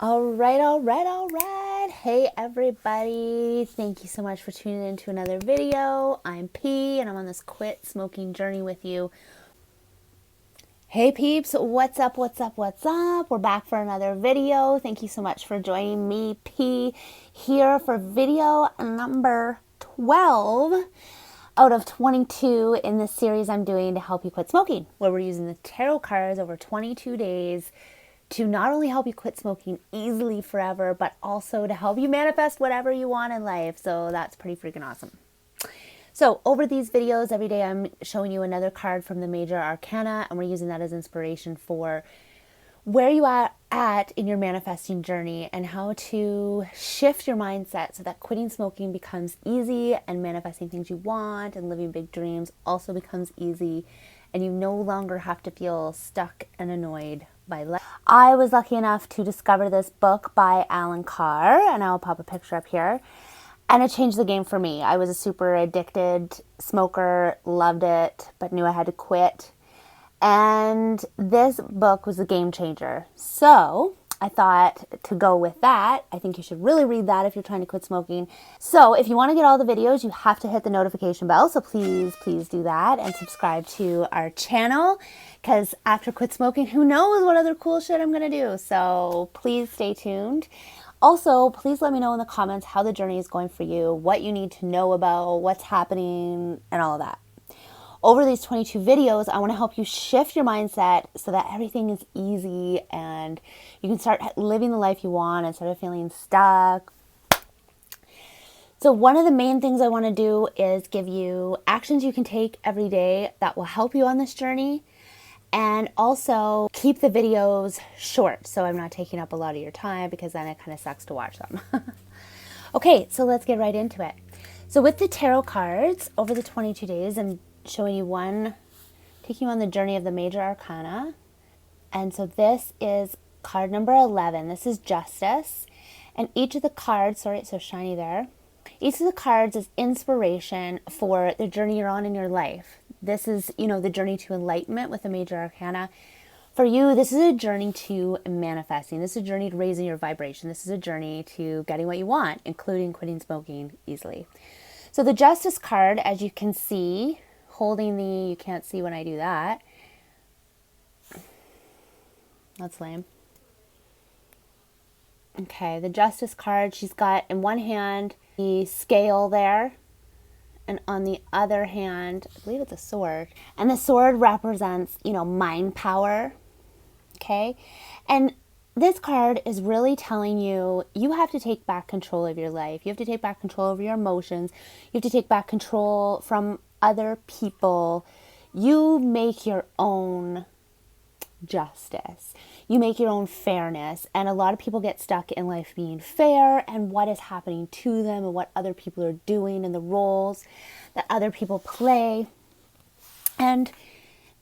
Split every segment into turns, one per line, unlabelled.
All right, all right, all right. Hey, everybody. Thank you so much for tuning in to another video. I'm P, and I'm on this quit smoking journey with you. Hey, peeps. What's up, what's up, what's up? We're back for another video. Thank you so much for joining me, P, here for video number 12 out of 22 in this series I'm doing to help you quit smoking, where we're using the tarot cards over 22 days to not only help you quit smoking easily forever, but also to help you manifest whatever you want in life. So that's pretty freaking awesome. So over these videos, every day I'm showing you another card from the major arcana, and we're using that as inspiration for where you are at in your manifesting journey and how to shift your mindset so that quitting smoking becomes easy and manifesting things you want and living big dreams also becomes easy, and you no longer have to feel stuck and annoyed by life. I was lucky enough to discover this book by Allen Carr, and I'll pop a picture up here. And it changed the game for me. I was a super addicted smoker, loved it, but knew I had to quit. And this book was a game changer. So I thought, to go with that, I think you should really read that if you're trying to quit smoking. So if you want to get all the videos, you have to hit the notification bell. So please do that and subscribe to our channel, because after quit smoking, who knows what other cool shit I'm going to do. So please stay tuned. Also, please let me know in the comments how the journey is going for you, what you need to know about, what's happening, and all of that. Over these 22 videos, I want to help you shift your mindset so that everything is easy and you can start living the life you want instead of feeling stuck. So one of the main things I want to do is give you actions you can take every day that will help you on this journey, and also keep the videos short so I'm not taking up a lot of your time, because then it kind of sucks to watch them. Okay, so let's get right into it. So with the tarot cards, over the 22 days, I'm showing you one, taking you on the journey of the major arcana. And so this is card number 11. This is Justice. And each of the cards, sorry, it's so shiny there. Each of the cards is inspiration for the journey you're on in your life. This is, the journey to enlightenment with the major arcana. For you, this is a journey to manifesting. This is a journey to raising your vibration. This is a journey to getting what you want, including quitting smoking easily. So the Justice card, as you can see, holding you can't see when I do that. That's lame. Okay, the Justice card, she's got in one hand the scale there, and on the other hand, I believe it's a sword. And the sword represents, mind power. Okay? And this card is really telling you, you have to take back control of your life. You have to take back control of your emotions. You have to take back control from other people. You make your own justice. You make your own fairness. And a lot of people get stuck in life being fair and what is happening to them and what other people are doing and the roles that other people play. And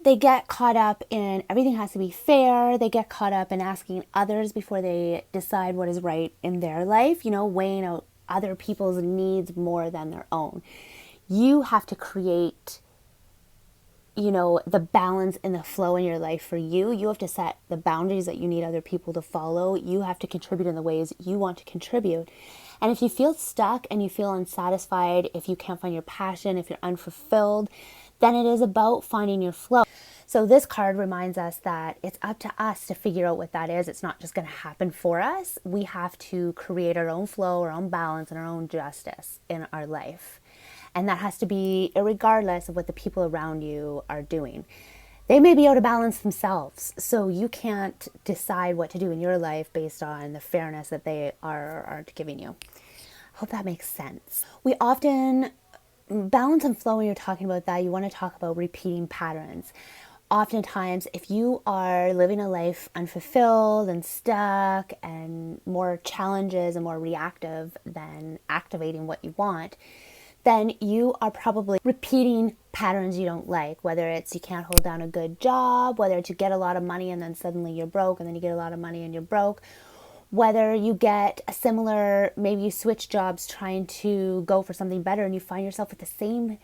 they get caught up in everything has to be fair. They get caught up in asking others before they decide what is right in their life, weighing out other people's needs more than their own. You have to create, the balance and the flow in your life for you. You have to set the boundaries that you need other people to follow. You have to contribute in the ways you want to contribute. And if you feel stuck and you feel unsatisfied, if you can't find your passion, if you're unfulfilled, then it is about finding your flow. So this card reminds us that it's up to us to figure out what that is. It's not just going to happen for us. We have to create our own flow, our own balance, and our own justice in our life. And that has to be regardless of what the people around you are doing. They may be out of balance themselves, so you can't decide what to do in your life based on the fairness that they are or aren't giving you. I hope that makes sense. We often balance and flow, when you're talking about that, you want to talk about repeating patterns. Oftentimes, if you are living a life unfulfilled and stuck and more challenges and more reactive than activating what you want, then you are probably repeating patterns you don't like, whether it's you can't hold down a good job, whether it's you get a lot of money and then suddenly you're broke, and then you get a lot of money and you're broke, whether you get a similar, maybe you switch jobs trying to go for something better and you find yourself with the same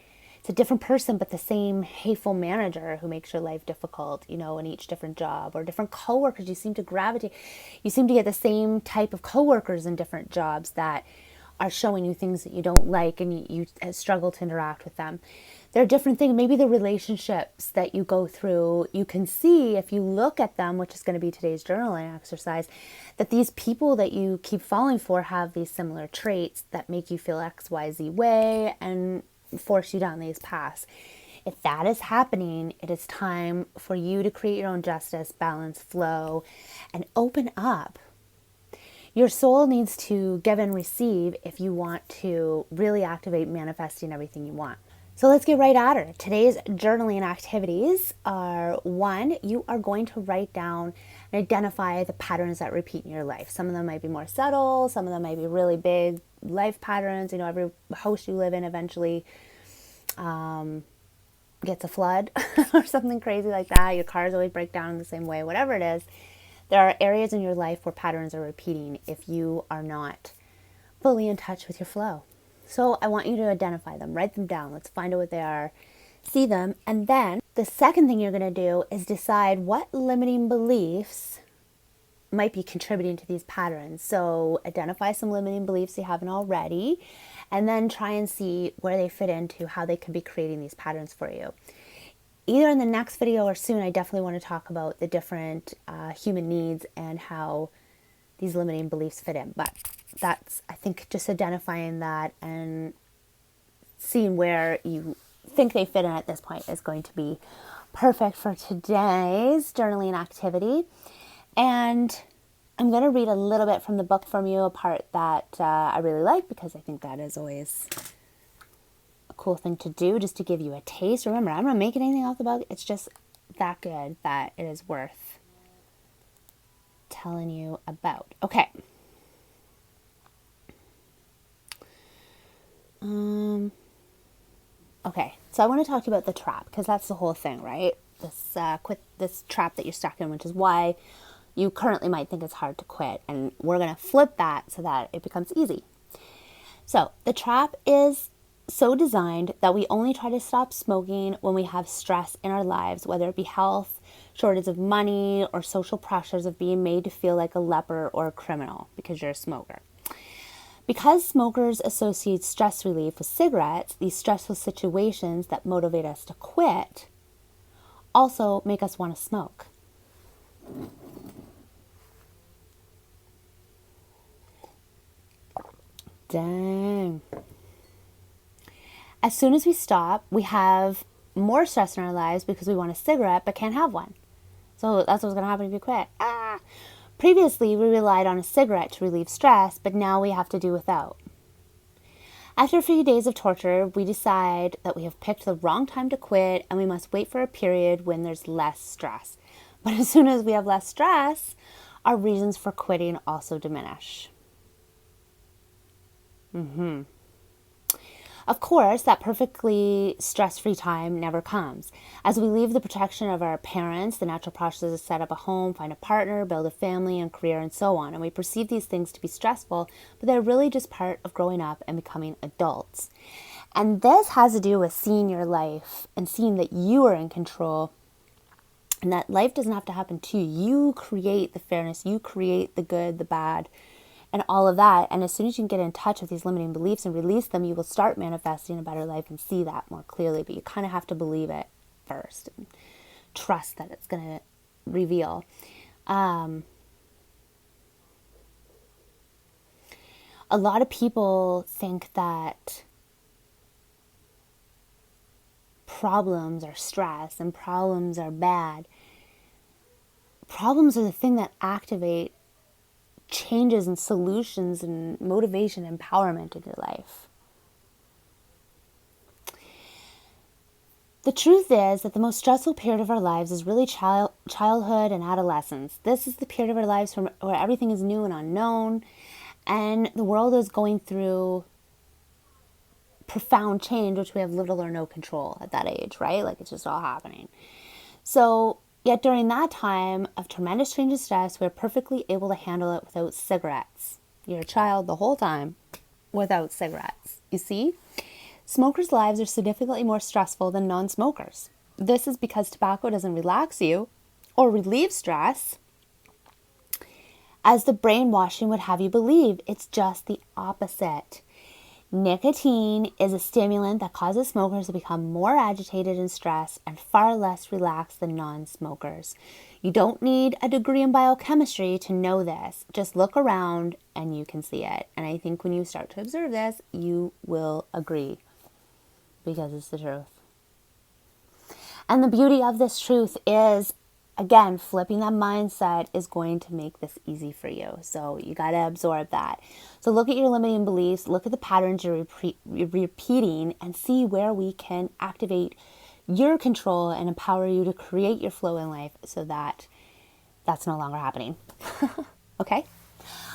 It's a different person, but the same hateful manager who makes your life difficult, you know, in each different job, or different coworkers. You seem to gravitate, you seem to get the same type of coworkers in different jobs that are showing you things that you don't like, and you struggle to interact with them. There are different things. Maybe the relationships that you go through, you can see if you look at them, which is going to be today's journaling exercise, that these people that you keep falling for have these similar traits that make you feel XYZ way and force you down these paths. If that is happening, it is time for you to create your own justice, balance, flow, and open up. Your soul needs to give and receive if you want to really activate manifesting everything you want. So let's get right at it. Today's journaling activities are: 1, you are going to write down and identify the patterns that repeat in your life. Some of them might be more subtle, some of them might be really big life patterns. You know, every house you live in eventually gets a flood or something crazy like that. Your cars always break down in the same way, whatever it is. There are areas in your life where patterns are repeating if you are not fully in touch with your flow. So I want you to identify them, write them down. Let's find out what they are, see them. And then the second thing you're going to do is decide what limiting beliefs might be contributing to these patterns. So identify some limiting beliefs you haven't already, and then try and see where they fit into how they could be creating these patterns for you. Either in the next video or soon, I definitely want to talk about the different human needs and how these limiting beliefs fit in. But that's, I think, just identifying that and seeing where you think they fit in at this point is going to be perfect for today's journaling activity. And I'm going to read a little bit from the book from you, a part that I really like, because I think that is always a cool thing to do, just to give you a taste. Remember, I'm not making anything off the book. It's just that good that it is worth telling you about. Okay. Okay, so I want to talk to you about the trap, because that's the whole thing, right? Quit this trap that you're stuck in, which is why you currently might think it's hard to quit. And we're going to flip that so that it becomes easy. So the trap is so designed that we only try to stop smoking when we have stress in our lives, whether it be health, shortage of money, or social pressures of being made to feel like a leper or a criminal because you're a smoker. Because smokers associate stress relief with cigarettes, these stressful situations that motivate us to quit also make us want to smoke. Dang. As soon as we stop, we have more stress in our lives because we want a cigarette but can't have one. So that's what's going to happen if you quit. Previously, we relied on a cigarette to relieve stress, but now we have to do without. After a few days of torture, we decide that we have picked the wrong time to quit, and we must wait for a period when there's less stress. But as soon as we have less stress, our reasons for quitting also diminish. Of course, that perfectly stress-free time never comes. As we leave the protection of our parents, the natural process is to set up a home, find a partner, build a family and career, and so on. And we perceive these things to be stressful, but they're really just part of growing up and becoming adults. And this has to do with seeing your life and seeing that you are in control, and that life doesn't have to happen to you. You create the fairness, you create the good, the bad, and all of that. And as soon as you can get in touch with these limiting beliefs and release them, you will start manifesting a better life and see that more clearly. But you kind of have to believe it first and trust that it's going to reveal. A lot of people think that problems are stress and problems are bad. Problems are the thing that activate changes and solutions and motivation and empowerment in your life. The truth is that the most stressful period of our lives is really childhood and adolescence. This is the period of our lives where everything is new and unknown, and the world is going through profound change, which we have little or no control at that age, right? Like, it's just all happening. So yet during that time of tremendous change and stress, we're perfectly able to handle it without cigarettes. You're a child the whole time without cigarettes. You see? Smokers' lives are significantly more stressful than non-smokers. This is because tobacco doesn't relax you or relieve stress, as the brainwashing would have you believe. It's just the opposite. Nicotine is a stimulant that causes smokers to become more agitated and stressed and far less relaxed than non-smokers. You don't need a degree in biochemistry to know this. Just look around and you can see it. And I think when you start to observe this, you will agree, because it's the truth. And the beauty of this truth is, again, flipping that mindset is going to make this easy for you. So you got to absorb that. So look at your limiting beliefs, look at the patterns you're repeating, and see where we can activate your control and empower you to create your flow in life so that that's no longer happening. Okay?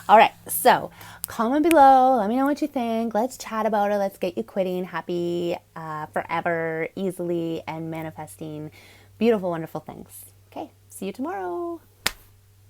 All right, so comment below. Let me know what you think. Let's chat about it. Let's get you quitting happy forever, easily, and manifesting beautiful, wonderful things. Okay, see you tomorrow.